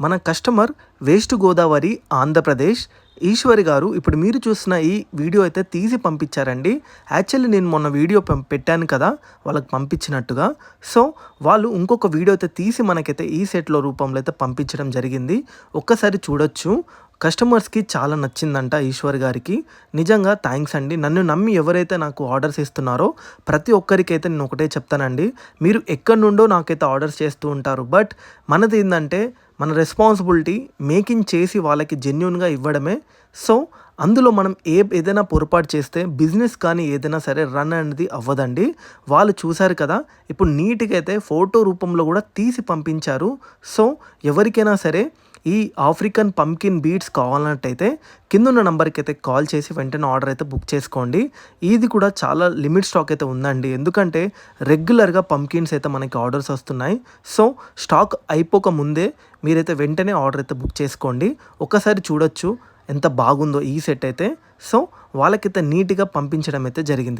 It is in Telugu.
మన కస్టమర్ వెస్ట్ గోదావరి ఆంధ్రప్రదేశ్ ఈశ్వరి గారు ఇప్పుడు మీరు చూసిన ఈ వీడియో అయితే తీసి పంపించారండి. యాక్చువల్లీ నేను మొన్న వీడియో పెట్టాను కదా వాళ్ళకి పంపించినట్టుగా. సో వాళ్ళు ఇంకొక వీడియో అయితే తీసి మనకైతే ఈ సెట్లో రూపంలో అయితే పంపించడం జరిగింది. ఒక్కసారి చూడొచ్చు. కస్టమర్స్కి చాలా నచ్చిందంట ఈశ్వర్ గారికి. నిజంగా థ్యాంక్స్ అండి. నన్ను నమ్మి ఎవరైతే నాకు ఆర్డర్స్ ఇస్తున్నారో ప్రతి ఒక్కరికైతే నేను ఒకటే చెప్తానండి, మీరు ఎక్కడి నుండో నాకైతే ఆర్డర్స్ చేస్తూ ఉంటారు. బట్ మనది ఏంటంటే మన రెస్పాన్సిబిలిటీ మేకింగ్ చేసి వాళ్ళకి జెన్యూన్గా ఇవ్వడమే. సో అందులో మనం ఏదైనా పొరపాటు చేస్తే బిజినెస్ కానీ ఏదైనా సరే రన్ అనేది అవ్వదండి. వాళ్ళు చూశారు కదా, ఇప్పుడు నీట్గా అయితే ఫోటో రూపంలో కూడా తీసి పంపించారు. సో ఎవరికైనా సరే ఈ ఆఫ్రికన్ పంకిన్ బీడ్స్ కావాలన్నట్టయితే కిందున్న నంబర్కి అయితే కాల్ చేసి వెంటనే ఆర్డర్ అయితే బుక్ చేసుకోండి. ఇది కూడా చాలా లిమిట్ స్టాక్ అయితే ఉందండి. ఎందుకంటే రెగ్యులర్గా పంకిన్స్ అయితే మనకి ఆర్డర్స్ వస్తున్నాయి. సో స్టాక్ అయిపోక ముందే మీరైతే వెంటనే ఆర్డర్ అయితే బుక్ చేసుకోండి. ఒకసారి చూడొచ్చు ఎంత బాగుందో ఈ సెట్ అయితే. సో వాళ్ళకైతే నీట్గా పంపించడం అయితే జరిగింది.